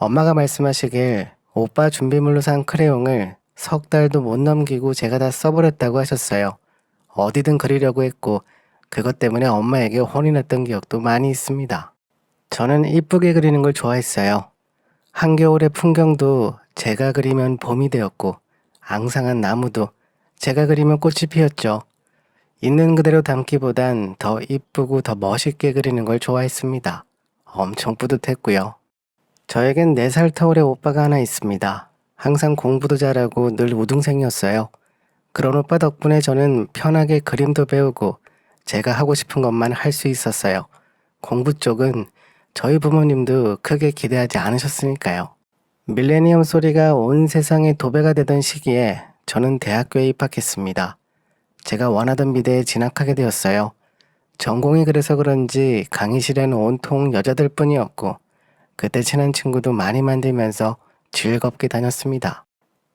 엄마가 말씀하시길 오빠 준비물로 산 크레용을 석 달도 못 넘기고 제가 다 써버렸다고 하셨어요. 어디든 그리려고 했고 그것 때문에 엄마에게 혼이 났던 기억도 많이 있습니다. 저는 이쁘게 그리는 걸 좋아했어요. 한겨울의 풍경도 제가 그리면 봄이 되었고 앙상한 나무도 제가 그리면 꽃이 피었죠. 있는 그대로 담기보단 더 이쁘고 더 멋있게 그리는 걸 좋아했습니다. 엄청 뿌듯했고요. 저에겐 4살 터울의 오빠가 하나 있습니다. 항상 공부도 잘하고 늘 우등생이었어요. 그런 오빠 덕분에 저는 편하게 그림도 배우고 제가 하고 싶은 것만 할 수 있었어요. 공부 쪽은 저희 부모님도 크게 기대하지 않으셨으니까요. 밀레니엄 소리가 온 세상에 도배가 되던 시기에 저는 대학교에 입학했습니다. 제가 원하던 미대에 진학하게 되었어요. 전공이 그래서 그런지 강의실에는 온통 여자들 뿐이었고 그때 친한 친구도 많이 만들면서 즐겁게 다녔습니다.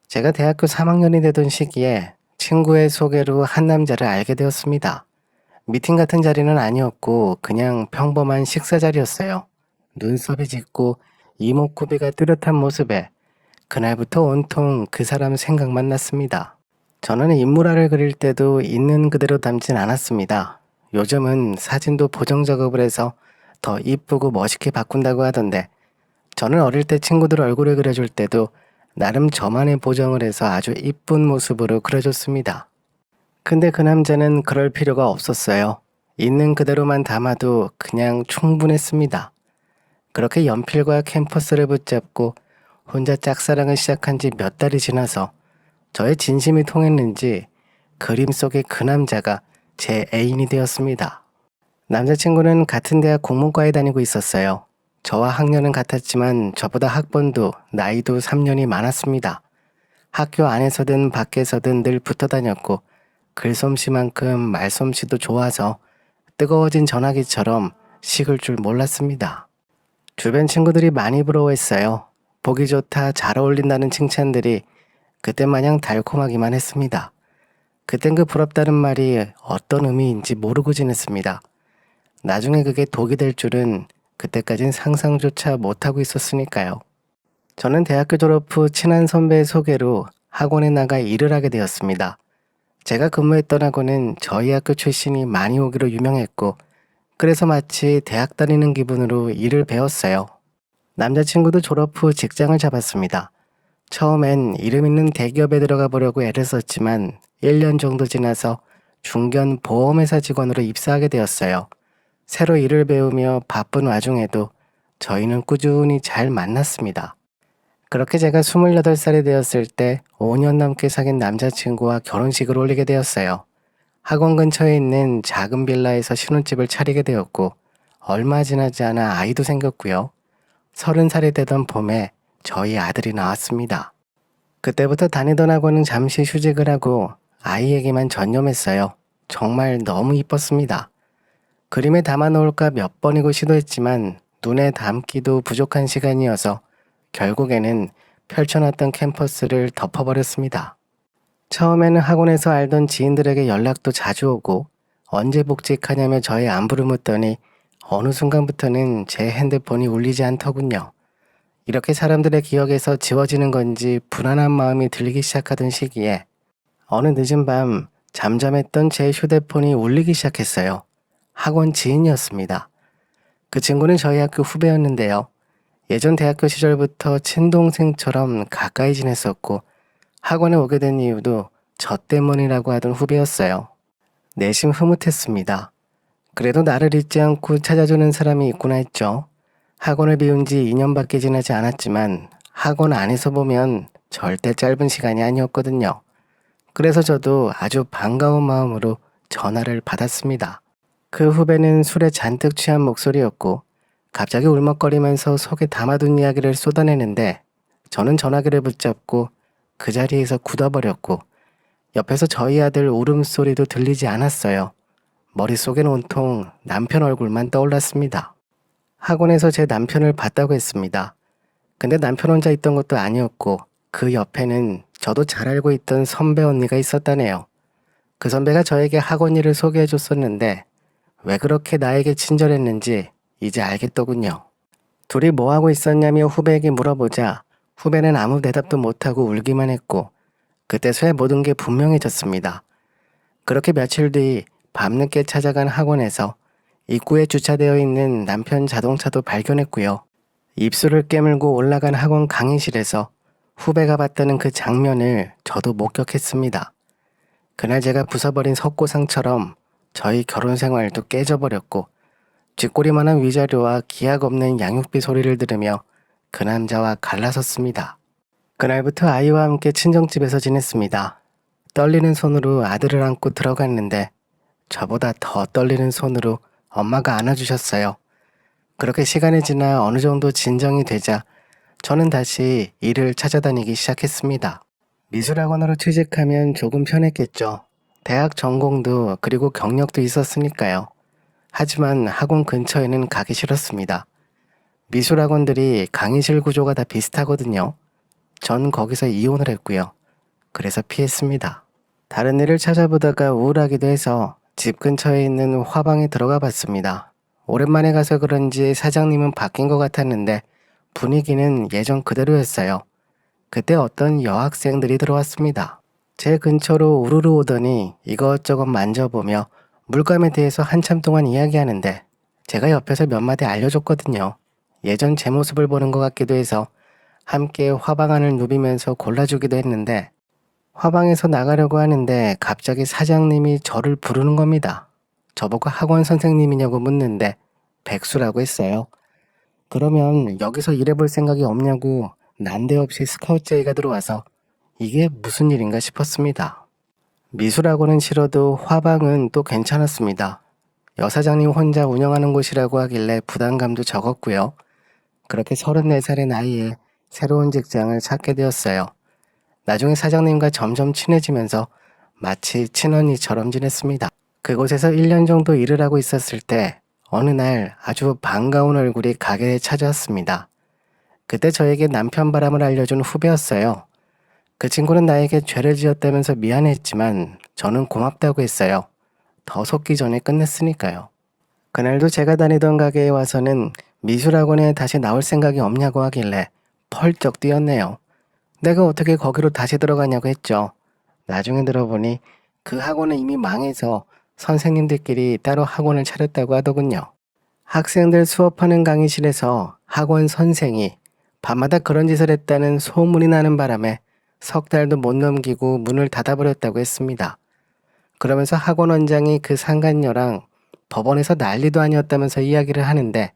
제가 대학교 3학년이 되던 시기에 친구의 소개로 한 남자를 알게 되었습니다. 미팅 같은 자리는 아니었고 그냥 평범한 식사 자리였어요. 눈썹이 짙고 이목구비가 뚜렷한 모습에 그날부터 온통 그 사람 생각만 났습니다. 저는 인물화를 그릴 때도 있는 그대로 담진 않았습니다. 요즘은 사진도 보정 작업을 해서 더 이쁘고 멋있게 바꾼다고 하던데 저는 어릴 때 친구들 얼굴을 그려줄 때도 나름 저만의 보정을 해서 아주 이쁜 모습으로 그려줬습니다. 근데 그 남자는 그럴 필요가 없었어요. 있는 그대로만 담아도 그냥 충분했습니다. 그렇게 연필과 캔버스를 붙잡고 혼자 짝사랑을 시작한 지 몇 달이 지나서 저의 진심이 통했는지 그림 속의 그 남자가 제 애인이 되었습니다. 남자친구는 같은 대학 국문과에 다니고 있었어요. 저와 학년은 같았지만 저보다 학번도 나이도 3년이 많았습니다. 학교 안에서든 밖에서든 늘 붙어 다녔고 글솜씨만큼 말솜씨도 좋아서 뜨거워진 전화기처럼 식을 줄 몰랐습니다. 주변 친구들이 많이 부러워했어요. 보기 좋다, 잘 어울린다는 칭찬들이 그때 마냥 달콤하기만 했습니다. 그땐 그 부럽다는 말이 어떤 의미인지 모르고 지냈습니다. 나중에 그게 독이 될 줄은 그때까진 상상조차 못하고 있었으니까요. 저는 대학교 졸업 후 친한 선배의 소개로 학원에 나가 일을 하게 되었습니다. 제가 근무했던 학원은 저희 학교 출신이 많이 오기로 유명했고 그래서 마치 대학 다니는 기분으로 일을 배웠어요. 남자친구도 졸업 후 직장을 잡았습니다. 처음엔 이름 있는 대기업에 들어가 보려고 애를 썼지만 1년 정도 지나서 중견 보험회사 직원으로 입사하게 되었어요. 새로 일을 배우며 바쁜 와중에도 저희는 꾸준히 잘 만났습니다. 그렇게 제가 28살이 되었을 때 5년 넘게 사귄 남자친구와 결혼식을 올리게 되었어요. 학원 근처에 있는 작은 빌라에서 신혼집을 차리게 되었고 얼마 지나지 않아 아이도 생겼고요. 30살이 되던 봄에 저희 아들이 나왔습니다. 그때부터 다니던 학원은 잠시 휴직을 하고 아이에게만 전념했어요. 정말 너무 이뻤습니다. 그림에 담아 놓을까 몇 번이고 시도했지만 눈에 담기도 부족한 시간이어서 결국에는 펼쳐놨던 캠퍼스를 덮어버렸습니다. 처음에는 학원에서 알던 지인들에게 연락도 자주 오고 언제 복직하냐며 저의 안부를 묻더니 어느 순간부터는 제 핸드폰이 울리지 않더군요. 이렇게 사람들의 기억에서 지워지는 건지 불안한 마음이 들기 시작하던 시기에 어느 늦은 밤 잠잠했던 제 휴대폰이 울리기 시작했어요. 학원 지인이었습니다. 그 친구는 저희 학교 후배였는데요. 예전 대학교 시절부터 친동생처럼 가까이 지냈었고 학원에 오게 된 이유도 저 때문이라고 하던 후배였어요. 내심 흐뭇했습니다. 그래도 나를 잊지 않고 찾아주는 사람이 있구나 했죠. 학원을 비운 지 2년밖에 지나지 않았지만 학원 안에서 보면 절대 짧은 시간이 아니었거든요. 그래서 저도 아주 반가운 마음으로 전화를 받았습니다. 그 후배는 술에 잔뜩 취한 목소리였고 갑자기 울먹거리면서 속에 담아둔 이야기를 쏟아내는데 저는 전화기를 붙잡고 그 자리에서 굳어버렸고 옆에서 저희 아들 울음소리도 들리지 않았어요. 머릿속엔 온통 남편 얼굴만 떠올랐습니다. 학원에서 제 남편을 봤다고 했습니다. 근데 남편 혼자 있던 것도 아니었고 그 옆에는 저도 잘 알고 있던 선배 언니가 있었다네요. 그 선배가 저에게 학원 일을 소개해 줬었는데 왜 그렇게 나에게 친절했는지 이제 알겠더군요. 둘이 뭐하고 있었냐며 후배에게 물어보자 후배는 아무 대답도 못하고 울기만 했고 그때서야 모든 게 분명해졌습니다. 그렇게 며칠 뒤 밤늦게 찾아간 학원에서 입구에 주차되어 있는 남편 자동차도 발견했고요. 입술을 깨물고 올라간 학원 강의실에서 후배가 봤다는 그 장면을 저도 목격했습니다. 그날 제가 부숴버린 석고상처럼 저희 결혼 생활도 깨져버렸고 쥐꼬리만한 위자료와 기약 없는 양육비 소리를 들으며 그 남자와 갈라섰습니다. 그날부터 아이와 함께 친정집에서 지냈습니다. 떨리는 손으로 아들을 안고 들어갔는데 저보다 더 떨리는 손으로 엄마가 안아주셨어요. 그렇게 시간이 지나 어느 정도 진정이 되자 저는 다시 일을 찾아다니기 시작했습니다. 미술학원으로 취직하면 조금 편했겠죠. 대학 전공도 그리고 경력도 있었으니까요. 하지만 학원 근처에는 가기 싫었습니다. 미술학원들이 강의실 구조가 다 비슷하거든요. 전 거기서 이혼을 했고요. 그래서 피했습니다. 다른 일을 찾아보다가 우울하기도 해서 집 근처에 있는 화방에 들어가 봤습니다. 오랜만에 가서 그런지 사장님은 바뀐 것 같았는데 분위기는 예전 그대로였어요. 그때 어떤 여학생들이 들어왔습니다. 제 근처로 우르르 오더니 이것저것 만져보며 물감에 대해서 한참 동안 이야기하는데 제가 옆에서 몇 마디 알려줬거든요. 예전 제 모습을 보는 것 같기도 해서 함께 화방 안을 누비면서 골라주기도 했는데 화방에서 나가려고 하는데 갑자기 사장님이 저를 부르는 겁니다. 저보고 학원 선생님이냐고 묻는데 백수라고 했어요. 그러면 여기서 일해볼 생각이 없냐고 난데없이 스카우트제의가 들어와서 이게 무슨 일인가 싶었습니다. 미술학원은 싫어도 화방은 또 괜찮았습니다. 여사장님 혼자 운영하는 곳이라고 하길래 부담감도 적었고요. 그렇게 34살의 나이에 새로운 직장을 찾게 되었어요. 나중에 사장님과 점점 친해지면서 마치 친언니처럼 지냈습니다. 그곳에서 1년 정도 일을 하고 있었을 때 어느 날 아주 반가운 얼굴이 가게에 찾아왔습니다. 그때 저에게 남편 바람을 알려준 후배였어요. 그 친구는 나에게 죄를 지었다면서 미안했지만 저는 고맙다고 했어요. 더 속기 전에 끝냈으니까요. 그날도 제가 다니던 가게에 와서는 미술학원에 다시 나올 생각이 없냐고 하길래 펄쩍 뛰었네요. 내가 어떻게 거기로 다시 들어가냐고 했죠. 나중에 들어보니 그 학원은 이미 망해서 선생님들끼리 따로 학원을 차렸다고 하더군요. 학생들 수업하는 강의실에서 학원 선생이 밤마다 그런 짓을 했다는 소문이 나는 바람에 석 달도 못 넘기고 문을 닫아버렸다고 했습니다. 그러면서 학원 원장이 그 상간녀랑 법원에서 난리도 아니었다면서 이야기를 하는데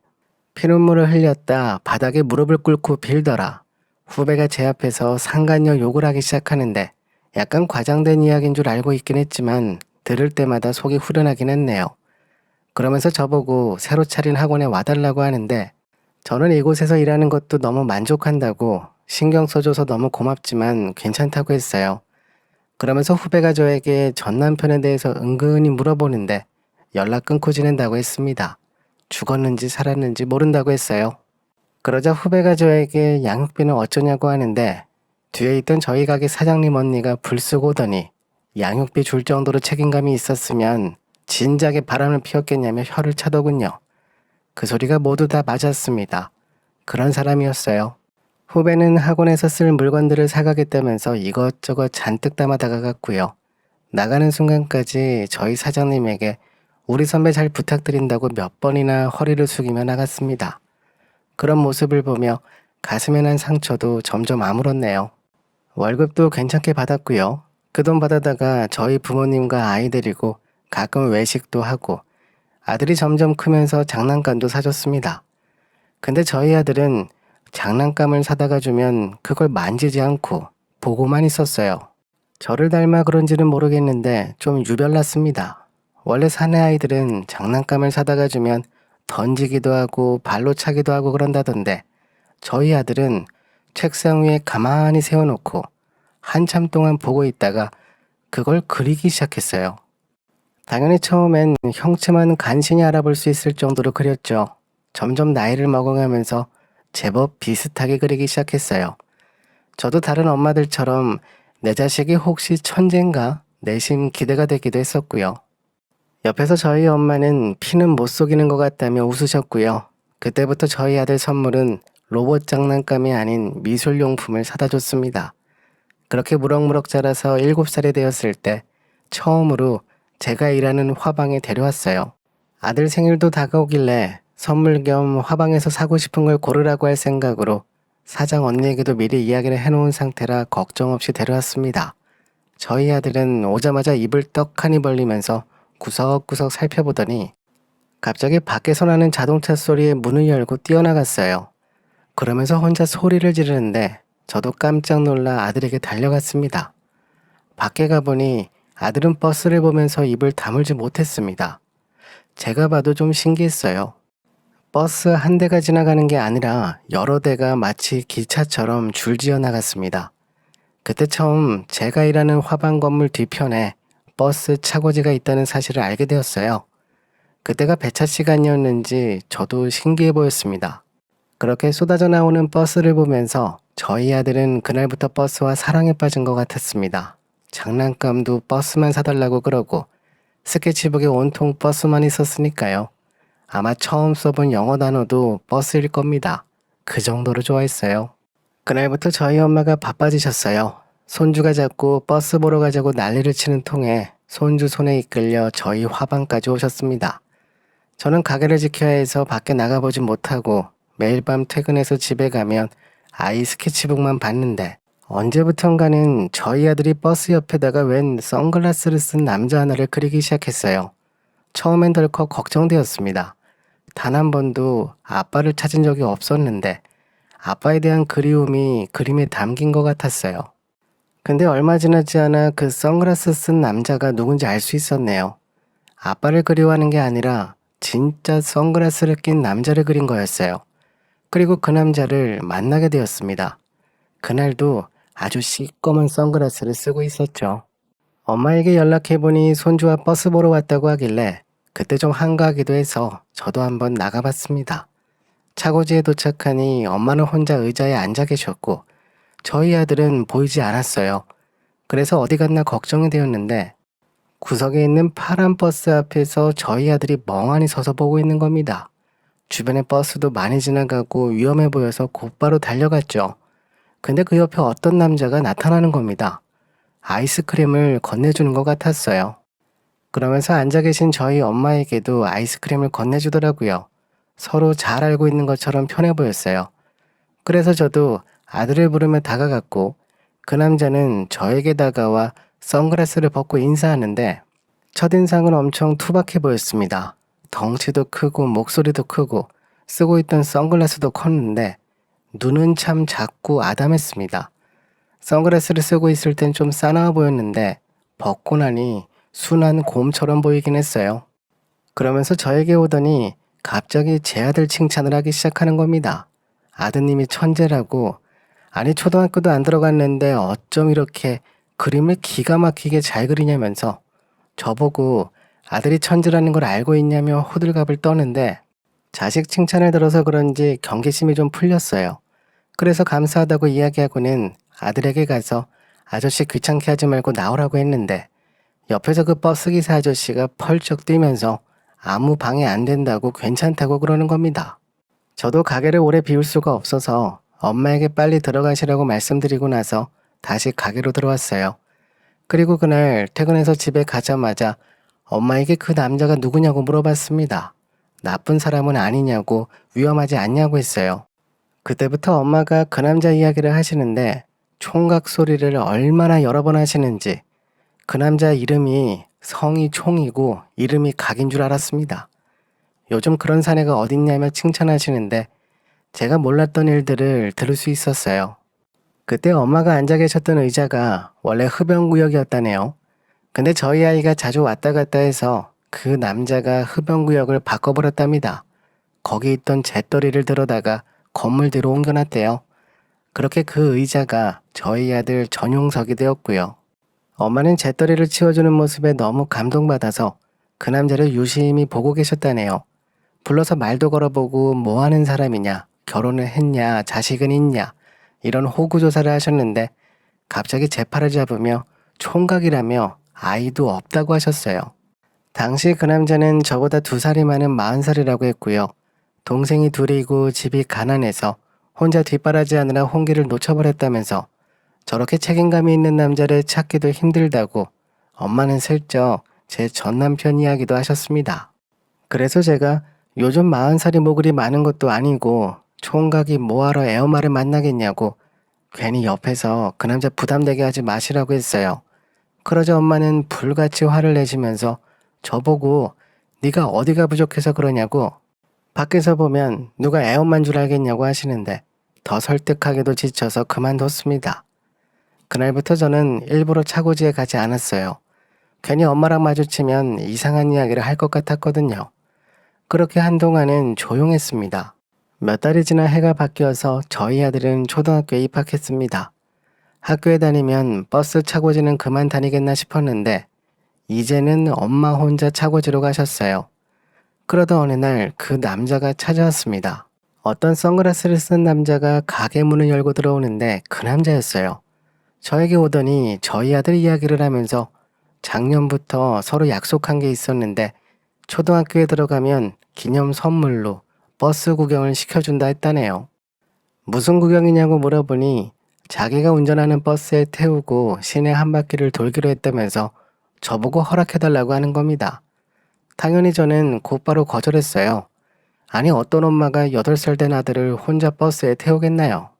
피눈물을 흘렸다 바닥에 무릎을 꿇고 빌더라. 후배가 제 앞에서 상간녀 욕을 하기 시작하는데 약간 과장된 이야기인 줄 알고 있긴 했지만 들을 때마다 속이 후련하긴 했네요. 그러면서 저보고 새로 차린 학원에 와달라고 하는데 저는 이곳에서 일하는 것도 너무 만족한다고 신경 써줘서 너무 고맙지만 괜찮다고 했어요. 그러면서 후배가 저에게 전 남편에 대해서 은근히 물어보는데 연락 끊고 지낸다고 했습니다. 죽었는지 살았는지 모른다고 했어요. 그러자 후배가 저에게 양육비는 어쩌냐고 하는데 뒤에 있던 저희 가게 사장님 언니가 불쑥 오더니 양육비 줄 정도로 책임감이 있었으면 진작에 바람을 피웠겠냐며 혀를 차더군요. 그 소리가 모두 다 맞았습니다. 그런 사람이었어요. 후배는 학원에서 쓸 물건들을 사가겠다면서 이것저것 잔뜩 담아 다가갔고요. 나가는 순간까지 저희 사장님에게 우리 선배 잘 부탁드린다고 몇 번이나 허리를 숙이며 나갔습니다. 그런 모습을 보며 가슴에 난 상처도 점점 아물었네요. 월급도 괜찮게 받았고요. 그 돈 받아다가 저희 부모님과 아이 데리고 가끔 외식도 하고 아들이 점점 크면서 장난감도 사줬습니다. 근데 저희 아들은 장난감을 사다가 주면 그걸 만지지 않고 보고만 있었어요. 저를 닮아 그런지는 모르겠는데 좀 유별났습니다. 원래 사내 아이들은 장난감을 사다가 주면 던지기도 하고 발로 차기도 하고 그런다던데 저희 아들은 책상 위에 가만히 세워놓고 한참 동안 보고 있다가 그걸 그리기 시작했어요. 당연히 처음엔 형체만 간신히 알아볼 수 있을 정도로 그렸죠. 점점 나이를 먹어가면서 제법 비슷하게 그리기 시작했어요. 저도 다른 엄마들처럼 내 자식이 혹시 천재인가 내심 기대가 되기도 했었고요. 옆에서 저희 엄마는 피는 못 속이는 것 같다며 웃으셨고요. 그때부터 저희 아들 선물은 로봇 장난감이 아닌 미술용품을 사다 줬습니다. 그렇게 무럭무럭 자라서 7살이 되었을 때 처음으로 제가 일하는 화방에 데려왔어요. 아들 생일도 다가오길래 선물 겸 화방에서 사고 싶은 걸 고르라고 할 생각으로 사장 언니에게도 미리 이야기를 해놓은 상태라 걱정 없이 데려왔습니다. 저희 아들은 오자마자 입을 떡하니 벌리면서 구석구석 살펴보더니 갑자기 밖에서 나는 자동차 소리에 문을 열고 뛰어나갔어요. 그러면서 혼자 소리를 지르는데 저도 깜짝 놀라 아들에게 달려갔습니다. 밖에 가보니 아들은 버스를 보면서 입을 다물지 못했습니다. 제가 봐도 좀 신기했어요. 버스 한 대가 지나가는 게 아니라 여러 대가 마치 기차처럼 줄지어 나갔습니다. 그때 처음 제가 일하는 화방 건물 뒤편에 버스 차고지가 있다는 사실을 알게 되었어요. 그때가 배차 시간이었는지 저도 신기해 보였습니다. 그렇게 쏟아져 나오는 버스를 보면서 저희 아들은 그날부터 버스와 사랑에 빠진 것 같았습니다. 장난감도 버스만 사달라고 그러고 스케치북에 온통 버스만 있었으니까요. 아마 처음 써본 영어 단어도 버스일 겁니다. 그 정도로 좋아했어요. 그날부터 저희 엄마가 바빠지셨어요. 손주가 자꾸 버스 보러 가자고 난리를 치는 통에 손주 손에 이끌려 저희 화방까지 오셨습니다. 저는 가게를 지켜야 해서 밖에 나가보지 못하고 매일 밤 퇴근해서 집에 가면 아이 스케치북만 봤는데 언제부턴가는 저희 아들이 버스 옆에다가 웬 선글라스를 쓴 남자 하나를 그리기 시작했어요. 처음엔 덜컥 걱정되었습니다. 단 한 번도 아빠를 찾은 적이 없었는데 아빠에 대한 그리움이 그림에 담긴 것 같았어요. 근데 얼마 지나지 않아 그 선글라스 쓴 남자가 누군지 알 수 있었네요. 아빠를 그리워하는 게 아니라 진짜 선글라스를 낀 남자를 그린 거였어요. 그리고 그 남자를 만나게 되었습니다. 그날도 아주 시꺼먼 선글라스를 쓰고 있었죠. 엄마에게 연락해보니 손주와 버스 보러 왔다고 하길래 그때 좀 한가하기도 해서 저도 한번 나가봤습니다. 차고지에 도착하니 엄마는 혼자 의자에 앉아 계셨고 저희 아들은 보이지 않았어요. 그래서 어디 갔나 걱정이 되었는데 구석에 있는 파란 버스 앞에서 저희 아들이 멍하니 서서 보고 있는 겁니다. 주변에 버스도 많이 지나가고 위험해 보여서 곧바로 달려갔죠. 근데 그 옆에 어떤 남자가 나타나는 겁니다. 아이스크림을 건네주는 것 같았어요. 그러면서 앉아 계신 저희 엄마에게도 아이스크림을 건네주더라고요. 서로 잘 알고 있는 것처럼 편해 보였어요. 그래서 저도 아들을 부르며 다가갔고 그 남자는 저에게 다가와 선글라스를 벗고 인사하는데 첫인상은 엄청 투박해 보였습니다. 덩치도 크고 목소리도 크고 쓰고 있던 선글라스도 컸는데 눈은 참 작고 아담했습니다. 선글라스를 쓰고 있을 땐 좀 싸나워 보였는데 벗고 나니 순한 곰처럼 보이긴 했어요. 그러면서 저에게 오더니 갑자기 제 아들 칭찬을 하기 시작하는 겁니다. 아드님이 천재라고, 아니 초등학교도 안 들어갔는데 어쩜 이렇게 그림을 기가 막히게 잘 그리냐면서 저보고 아들이 천재라는 걸 알고 있냐며 호들갑을 떠는데 자식 칭찬을 들어서 그런지 경계심이 좀 풀렸어요. 그래서 감사하다고 이야기하고는 아들에게 가서 아저씨 귀찮게 하지 말고 나오라고 했는데 옆에서 그 버스기사 아저씨가 펄쩍 뛰면서 아무 방해 안 된다고 괜찮다고 그러는 겁니다. 저도 가게를 오래 비울 수가 없어서 엄마에게 빨리 들어가시라고 말씀드리고 나서 다시 가게로 들어왔어요. 그리고 그날 퇴근해서 집에 가자마자 엄마에게 그 남자가 누구냐고 물어봤습니다. 나쁜 사람은 아니냐고, 위험하지 않냐고 했어요. 그때부터 엄마가 그 남자 이야기를 하시는데 총각 소리를 얼마나 여러 번 하시는지 그 남자 이름이 성이 총이고 이름이 각인 줄 알았습니다. 요즘 그런 사내가 어딨냐며 칭찬하시는데 제가 몰랐던 일들을 들을 수 있었어요. 그때 엄마가 앉아 계셨던 의자가 원래 흡연구역이었다네요. 근데 저희 아이가 자주 왔다 갔다 해서 그 남자가 흡연구역을 바꿔버렸답니다. 거기 있던 재떨이를 들어다가 건물 뒤로 옮겨놨대요. 그렇게 그 의자가 저희 아들 전용석이 되었고요. 엄마는 재떨이를 치워주는 모습에 너무 감동받아서 그 남자를 유심히 보고 계셨다네요. 불러서 말도 걸어보고 뭐 하는 사람이냐, 결혼을 했냐, 자식은 있냐 이런 호구조사를 하셨는데 갑자기 제 팔을 잡으며 총각이라며 아이도 없다고 하셨어요. 당시 그 남자는 저보다 2살이 많은 40살이라고 했고요. 동생이 둘이고 집이 가난해서 혼자 뒷바라지하느라 홍기를 놓쳐버렸다면서 저렇게 책임감이 있는 남자를 찾기도 힘들다고 엄마는 슬쩍 제 전남편 이야기도 하셨습니다. 그래서 제가 요즘 40살이 뭐 그리 많은 것도 아니고 총각이 뭐하러 애엄마를 만나겠냐고 괜히 옆에서 그 남자 부담되게 하지 마시라고 했어요. 그러자 엄마는 불같이 화를 내시면서 저보고 네가 어디가 부족해서 그러냐고 밖에서 보면 누가 애엄마인 줄 알겠냐고 하시는데 더 설득하기도 지쳐서 그만뒀습니다. 그날부터 저는 일부러 차고지에 가지 않았어요. 괜히 엄마랑 마주치면 이상한 이야기를 할 것 같았거든요. 그렇게 한동안은 조용했습니다. 몇 달이 지나 해가 바뀌어서 저희 아들은 초등학교에 입학했습니다. 학교에 다니면 버스 차고지는 그만 다니겠나 싶었는데 이제는 엄마 혼자 차고지로 가셨어요. 그러던 어느 날 그 남자가 찾아왔습니다. 어떤 선글라스를 쓴 남자가 가게 문을 열고 들어오는데 그 남자였어요. 저에게 오더니 저희 아들 이야기를 하면서 작년부터 서로 약속한 게 있었는데 초등학교에 들어가면 기념 선물로 버스 구경을 시켜준다 했다네요. 무슨 구경이냐고 물어보니 자기가 운전하는 버스에 태우고 시내 한 바퀴를 돌기로 했다면서 저보고 허락해달라고 하는 겁니다. 당연히 저는 곧바로 거절했어요. 아니 어떤 엄마가 8살 된 아들을 혼자 버스에 태우겠나요?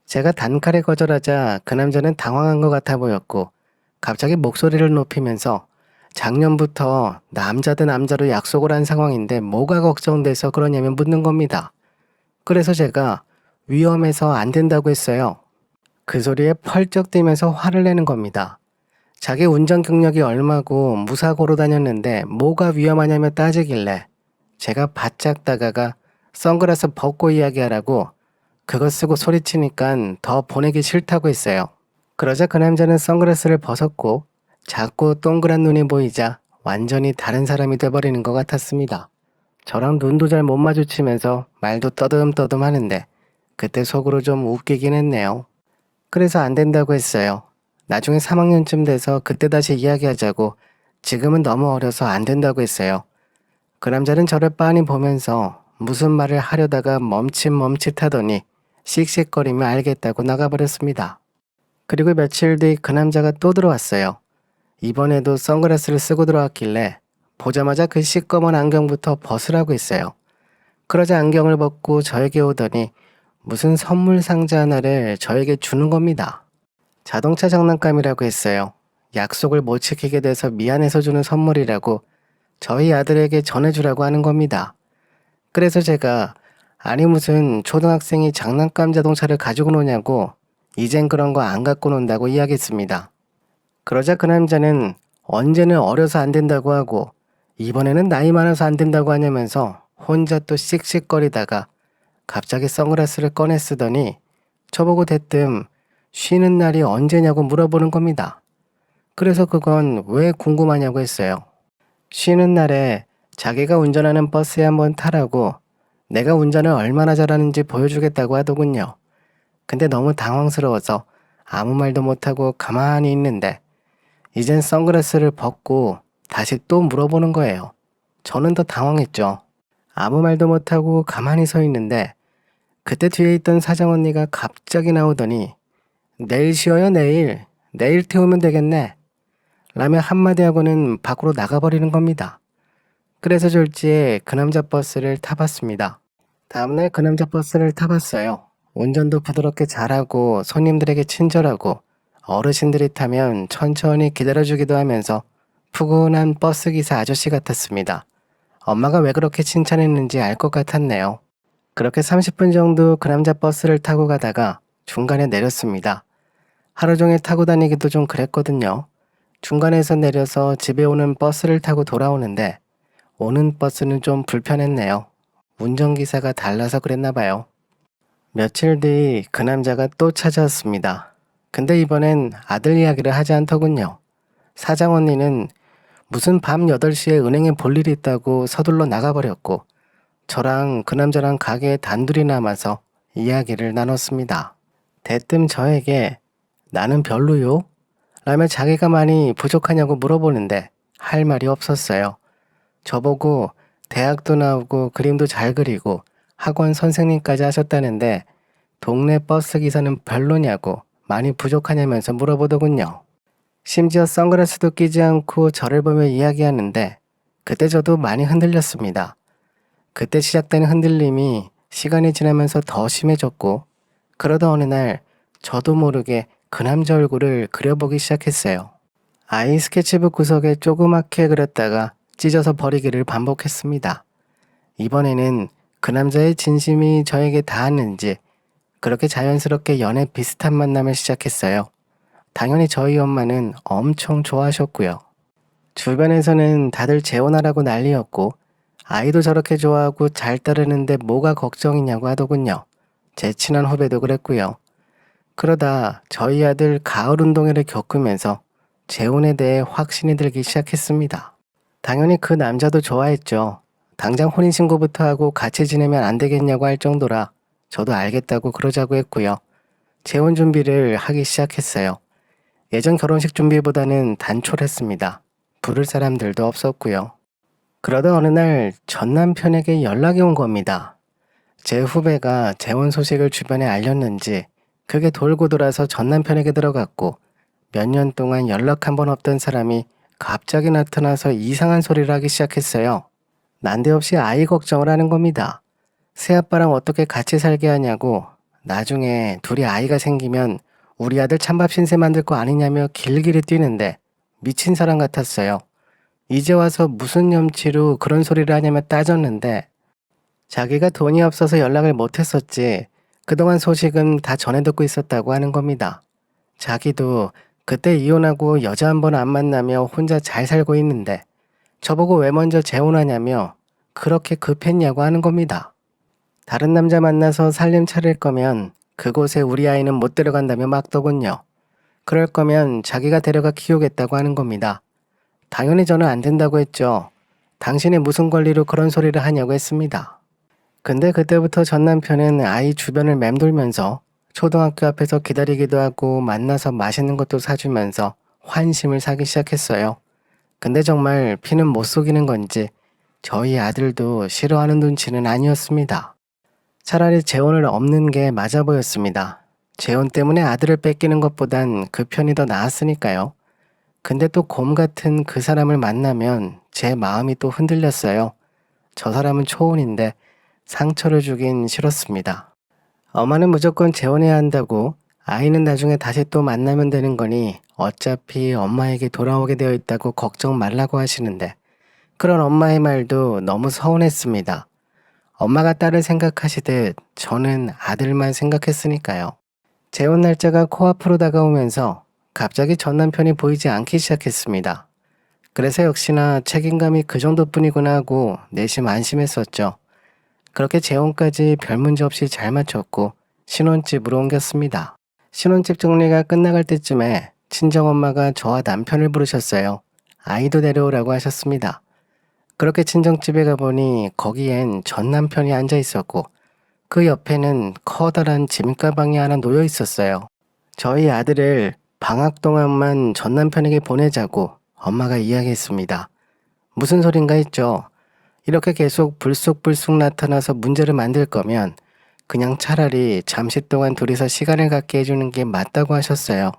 제가 단칼에 거절하자 그 남자는 당황한 것 같아 보였고 갑자기 목소리를 높이면서 작년부터 남자 대 남자로 약속을 한 상황인데 뭐가 걱정돼서 그러냐면 묻는 겁니다. 그래서 제가 위험해서 안 된다고 했어요. 그 소리에 펄쩍 뛰면서 화를 내는 겁니다. 자기 운전 경력이 얼마고 무사고로 다녔는데 뭐가 위험하냐며 따지길래 제가 바짝 다가가 선글라스 벗고 이야기하라고 그거 쓰고 소리치니까 더 보내기 싫다고 했어요. 그러자 그 남자는 선글라스를 벗었고 작고 동그란 눈이 보이자 완전히 다른 사람이 돼버리는 것 같았습니다. 저랑 눈도 잘 못 마주치면서 말도 떠듬떠듬 하는데 그때 속으로 좀 웃기긴 했네요. 그래서 안 된다고 했어요. 나중에 3학년쯤 돼서 그때 다시 이야기하자고 지금은 너무 어려서 안 된다고 했어요. 그 남자는 저를 빤히 보면서 무슨 말을 하려다가 멈칫멈칫하더니 씩씩거리며 알겠다고 나가버렸습니다. 그리고 며칠 뒤 그 남자가 또 들어왔어요. 이번에도 선글라스를 쓰고 들어왔길래 보자마자 그 시꺼먼 안경부터 벗으라고 했어요. 그러자 안경을 벗고 저에게 오더니 무슨 선물 상자 하나를 저에게 주는 겁니다. 자동차 장난감이라고 했어요. 약속을 못 지키게 돼서 미안해서 주는 선물이라고 저희 아들에게 전해주라고 하는 겁니다. 그래서 제가 아니 무슨 초등학생이 장난감 자동차를 가지고 노냐고 이젠 그런 거 안 갖고 논다고 이야기했습니다. 그러자 그 남자는 언제는 어려서 안 된다고 하고 이번에는 나이 많아서 안 된다고 하냐면서 혼자 또 씩씩거리다가 갑자기 선글라스를 꺼내 쓰더니 저보고 대뜸 쉬는 날이 언제냐고 물어보는 겁니다. 그래서 그건 왜 궁금하냐고 했어요. 쉬는 날에 자기가 운전하는 버스에 한번 타라고 내가 운전을 얼마나 잘하는지 보여주겠다고 하더군요. 근데 너무 당황스러워서 아무 말도 못하고 가만히 있는데 이젠 선글라스를 벗고 다시 또 물어보는 거예요. 저는 더 당황했죠. 아무 말도 못하고 가만히 서 있는데 그때 뒤에 있던 사장 언니가 갑자기 나오더니 내일 쉬어요 내일. 내일 태우면 되겠네. 라며 한마디 하고는 밖으로 나가버리는 겁니다. 그래서 졸지에 그 남자 버스를 타봤습니다. 다음날 그 남자 버스를 타봤어요. 운전도 부드럽게 잘하고 손님들에게 친절하고 어르신들이 타면 천천히 기다려주기도 하면서 푸근한 버스기사 아저씨 같았습니다. 엄마가 왜 그렇게 칭찬했는지 알 것 같았네요. 그렇게 30분 정도 그 남자 버스를 타고 가다가 중간에 내렸습니다. 하루 종일 타고 다니기도 좀 그랬거든요. 중간에서 내려서 집에 오는 버스를 타고 돌아오는데 오는 버스는 좀 불편했네요. 운전기사가 달라서 그랬나 봐요. 며칠 뒤 그 남자가 또 찾아왔습니다. 근데 이번엔 아들 이야기를 하지 않더군요. 사장 언니는 무슨 밤 8시에 은행에 볼 일이 있다고 서둘러 나가버렸고 저랑 그 남자랑 가게에 단둘이 남아서 이야기를 나눴습니다. 대뜸 저에게 나는 별로요? 라며 자기가 많이 부족하냐고 물어보는데 할 말이 없었어요. 저보고 대학도 나오고 그림도 잘 그리고 학원 선생님까지 하셨다는데 동네 버스 기사는 별로냐고 많이 부족하냐면서 물어보더군요. 심지어 선글라스도 끼지 않고 저를 보며 이야기하는데 그때 저도 많이 흔들렸습니다. 그때 시작된 흔들림이 시간이 지나면서 더 심해졌고 그러다 어느 날 저도 모르게 그 남자 얼굴을 그려보기 시작했어요. 아이 스케치북 구석에 조그맣게 그렸다가 찢어서 버리기를 반복했습니다. 이번에는 그 남자의 진심이 저에게 닿았는지 그렇게 자연스럽게 연애 비슷한 만남을 시작했어요. 당연히 저희 엄마는 엄청 좋아하셨고요. 주변에서는 다들 재혼하라고 난리였고 아이도 저렇게 좋아하고 잘 따르는데 뭐가 걱정이냐고 하더군요. 제 친한 후배도 그랬고요. 그러다 저희 아들 가을 운동회를 겪으면서 재혼에 대해 확신이 들기 시작했습니다. 당연히 그 남자도 좋아했죠. 당장 혼인신고부터 하고 같이 지내면 안 되겠냐고 할 정도라 저도 알겠다고 그러자고 했고요. 재혼 준비를 하기 시작했어요. 예전 결혼식 준비보다는 단촐했습니다. 부를 사람들도 없었고요. 그러다 어느 날 전 남편에게 연락이 온 겁니다. 제 후배가 재혼 소식을 주변에 알렸는지 그게 돌고 돌아서 전 남편에게 들어갔고 몇 년 동안 연락 한 번 없던 사람이 갑자기 나타나서 이상한 소리를 하기 시작했어요. 난데없이 아이 걱정을 하는 겁니다. 새아빠랑 어떻게 같이 살게 하냐고 나중에 둘이 아이가 생기면 우리 아들 찬밥 신세 만들 거 아니냐며 길길이 뛰는데 미친 사람 같았어요. 이제 와서 무슨 염치로 그런 소리를 하냐며 따졌는데 자기가 돈이 없어서 연락을 못했었지 그동안 소식은 다 전해 듣고 있었다고 하는 겁니다. 자기도 그때 이혼하고 여자 한 번 안 만나며 혼자 잘 살고 있는데 저보고 왜 먼저 재혼하냐며 그렇게 급했냐고 하는 겁니다. 다른 남자 만나서 살림 차릴 거면 그곳에 우리 아이는 못 데려간다며 막더군요. 그럴 거면 자기가 데려가 키우겠다고 하는 겁니다. 당연히 저는 안 된다고 했죠. 당신이 무슨 권리로 그런 소리를 하냐고 했습니다. 근데 그때부터 전 남편은 아이 주변을 맴돌면서 초등학교 앞에서 기다리기도 하고 만나서 맛있는 것도 사주면서 환심을 사기 시작했어요. 근데 정말 피는 못 속이는 건지 저희 아들도 싫어하는 눈치는 아니었습니다. 차라리 재혼을 없는 게 맞아 보였습니다. 재혼 때문에 아들을 뺏기는 것보단 그 편이 더 나았으니까요. 근데 또 곰 같은 그 사람을 만나면 제 마음이 또 흔들렸어요. 저 사람은 초혼인데 상처를 주긴 싫었습니다. 엄마는 무조건 재혼해야 한다고 아이는 나중에 다시 또 만나면 되는 거니 어차피 엄마에게 돌아오게 되어 있다고 걱정 말라고 하시는데 그런 엄마의 말도 너무 서운했습니다. 엄마가 딸을 생각하시듯 저는 아들만 생각했으니까요. 재혼 날짜가 코앞으로 다가오면서 갑자기 전 남편이 보이지 않기 시작했습니다. 그래서 역시나 책임감이 그 정도뿐이구나 하고 내심 안심했었죠. 그렇게 재혼까지 별 문제 없이 잘 마쳤고 신혼집으로 옮겼습니다. 신혼집 정리가 끝나갈 때쯤에 친정엄마가 저와 남편을 부르셨어요. 아이도 데려오라고 하셨습니다. 그렇게 친정집에 가보니 거기엔 전 남편이 앉아 있었고 그 옆에는 커다란 짐가방이 하나 놓여 있었어요. 저희 아들을 방학 동안만 전 남편에게 보내자고 엄마가 이야기했습니다. 무슨 소린가 했죠. 이렇게 계속 불쑥불쑥 나타나서 문제를 만들 거면 그냥 차라리 잠시 동안 둘이서 시간을 갖게 해주는 게 맞다고 하셨어요.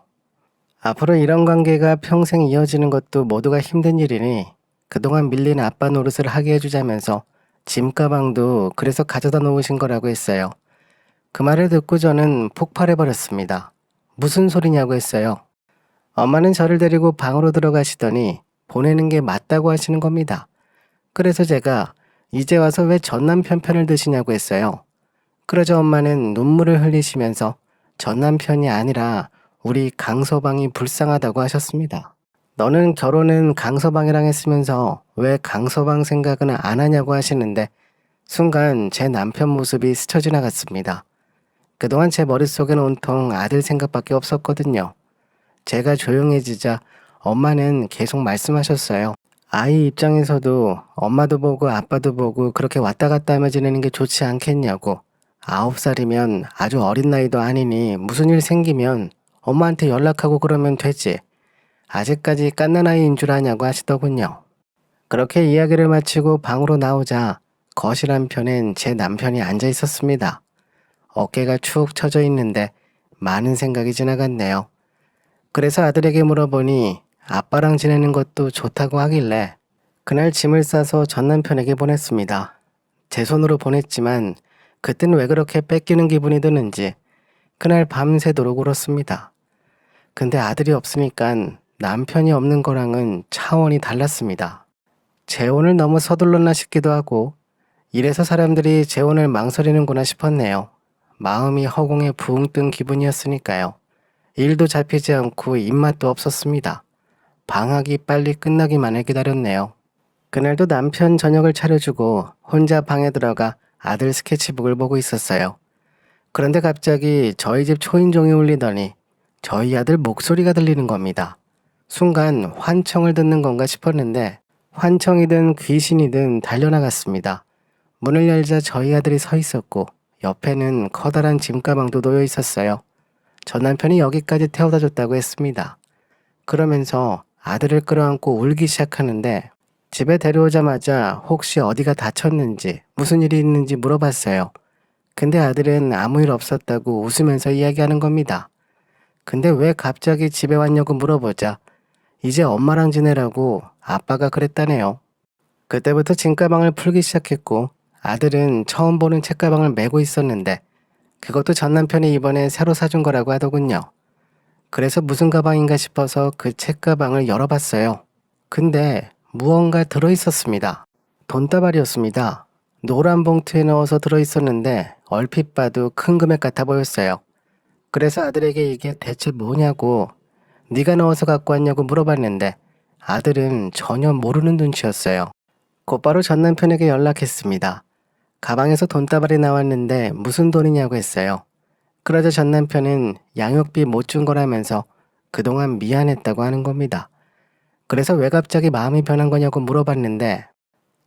앞으로 이런 관계가 평생 이어지는 것도 모두가 힘든 일이니 그동안 밀린 아빠 노릇을 하게 해주자면서 짐가방도 그래서 가져다 놓으신 거라고 했어요. 그 말을 듣고 저는 폭발해버렸습니다. 무슨 소리냐고 했어요. 엄마는 저를 데리고 방으로 들어가시더니 보내는 게 맞다고 하시는 겁니다. 그래서 제가 이제 와서 왜 전 남편 편을 드시냐고 했어요. 그러자 엄마는 눈물을 흘리시면서 전 남편이 아니라 우리 강서방이 불쌍하다고 하셨습니다. 너는 결혼은 강서방이랑 했으면서 왜 강서방 생각은 안 하냐고 하시는데 순간 제 남편 모습이 스쳐 지나갔습니다. 그동안 제 머릿속에는 온통 아들 생각밖에 없었거든요. 제가 조용해지자 엄마는 계속 말씀하셨어요. 아이 입장에서도 엄마도 보고 아빠도 보고 그렇게 왔다 갔다 하며 지내는 게 좋지 않겠냐고. 9살이면 아주 어린 나이도 아니니 무슨 일 생기면 엄마한테 연락하고 그러면 되지. 아직까지 갓난아이인 줄 아냐고 하시더군요. 그렇게 이야기를 마치고 방으로 나오자 거실 한편엔 제 남편이 앉아 있었습니다. 어깨가 축 처져 있는데 많은 생각이 지나갔네요. 그래서 아들에게 물어보니 아빠랑 지내는 것도 좋다고 하길래 그날 짐을 싸서 전 남편에게 보냈습니다. 제 손으로 보냈지만 그땐 왜 그렇게 뺏기는 기분이 드는지 그날 밤새도록 울었습니다. 근데 아들이 없으니까 남편이 없는 거랑은 차원이 달랐습니다. 재혼을 너무 서둘렀나 싶기도 하고 이래서 사람들이 재혼을 망설이는구나 싶었네요. 마음이 허공에 붕 뜬 기분이었으니까요. 일도 잡히지 않고 입맛도 없었습니다. 방학이 빨리 끝나기만을 기다렸네요. 그날도 남편 저녁을 차려주고 혼자 방에 들어가 아들 스케치북을 보고 있었어요. 그런데 갑자기 저희 집 초인종이 울리더니 저희 아들 목소리가 들리는 겁니다. 순간 환청을 듣는 건가 싶었는데 환청이든 귀신이든 달려나갔습니다. 문을 열자 저희 아들이 서 있었고 옆에는 커다란 짐가방도 놓여 있었어요. 전 남편이 여기까지 태워다 줬다고 했습니다. 그러면서 아들을 끌어안고 울기 시작하는데 집에 데려오자마자 혹시 어디가 다쳤는지 무슨 일이 있는지 물어봤어요. 근데 아들은 아무 일 없었다고 웃으면서 이야기하는 겁니다. 근데 왜 갑자기 집에 왔냐고 물어보자 이제 엄마랑 지내라고 아빠가 그랬다네요. 그때부터 짐가방을 풀기 시작했고 아들은 처음 보는 책가방을 메고 있었는데 그것도 전 남편이 이번에 새로 사준 거라고 하더군요. 그래서 무슨 가방인가 싶어서 그 책가방을 열어봤어요. 근데 무언가 들어있었습니다. 돈다발이었습니다. 노란 봉투에 넣어서 들어있었는데 얼핏 봐도 큰 금액 같아 보였어요. 그래서 아들에게 이게 대체 뭐냐고 네가 넣어서 갖고 왔냐고 물어봤는데 아들은 전혀 모르는 눈치였어요. 곧바로 전 남편에게 연락했습니다. 가방에서 돈다발이 나왔는데 무슨 돈이냐고 했어요. 그러자 전 남편은 양육비 못 준 거라면서 그동안 미안했다고 하는 겁니다. 그래서 왜 갑자기 마음이 변한 거냐고 물어봤는데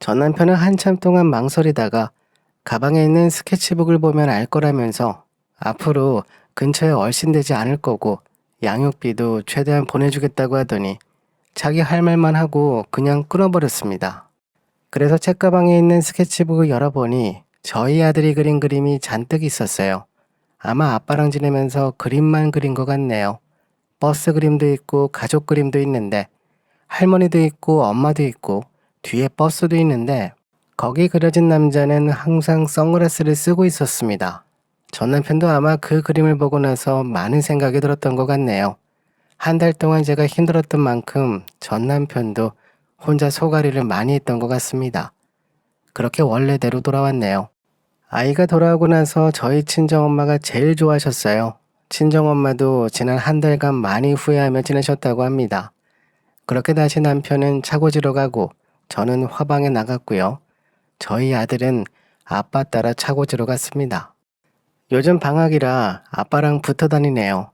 전 남편은 한참 동안 망설이다가 가방에 있는 스케치북을 보면 알 거라면서 앞으로 근처에 얼씬되지 않을 거고 양육비도 최대한 보내주겠다고 하더니 자기 할 말만 하고 그냥 끊어버렸습니다. 그래서 책가방에 있는 스케치북을 열어보니 저희 아들이 그린 그림이 잔뜩 있었어요. 아마 아빠랑 지내면서 그림만 그린 것 같네요. 버스 그림도 있고 가족 그림도 있는데 할머니도 있고 엄마도 있고 뒤에 버스도 있는데 거기 그려진 남자는 항상 선글라스를 쓰고 있었습니다. 전 남편도 아마 그 그림을 보고 나서 많은 생각이 들었던 것 같네요. 한 달 동안 제가 힘들었던 만큼 전 남편도 혼자 소가리를 많이 했던 것 같습니다. 그렇게 원래대로 돌아왔네요. 아이가 돌아오고 나서 저희 친정엄마가 제일 좋아하셨어요. 친정엄마도 지난 한 달간 많이 후회하며 지내셨다고 합니다. 그렇게 다시 남편은 차고지러 가고 저는 화방에 나갔고요. 저희 아들은 아빠 따라 차고지러 갔습니다. 요즘 방학이라 아빠랑 붙어 다니네요.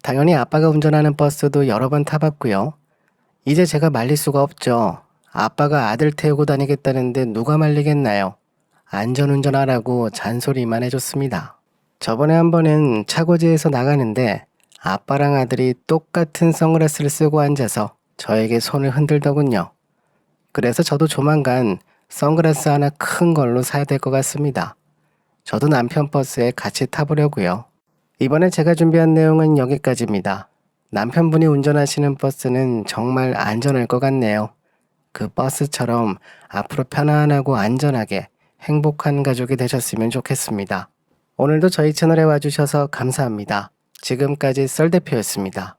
당연히 아빠가 운전하는 버스도 여러 번 타봤고요. 이제 제가 말릴 수가 없죠. 아빠가 아들 태우고 다니겠다는데 누가 말리겠나요? 안전운전하라고 잔소리만 해줬습니다. 저번에 한 번은 차고지에서 나가는데 아빠랑 아들이 똑같은 선글라스를 쓰고 앉아서 저에게 손을 흔들더군요. 그래서 저도 조만간 선글라스 하나 큰 걸로 사야 될 것 같습니다. 저도 남편 버스에 같이 타보려고요. 이번에 제가 준비한 내용은 여기까지입니다. 남편분이 운전하시는 버스는 정말 안전할 것 같네요. 그 버스처럼 앞으로 편안하고 안전하게 행복한 가족이 되셨으면 좋겠습니다. 오늘도 저희 채널에 와주셔서 감사합니다. 지금까지 썰대표였습니다.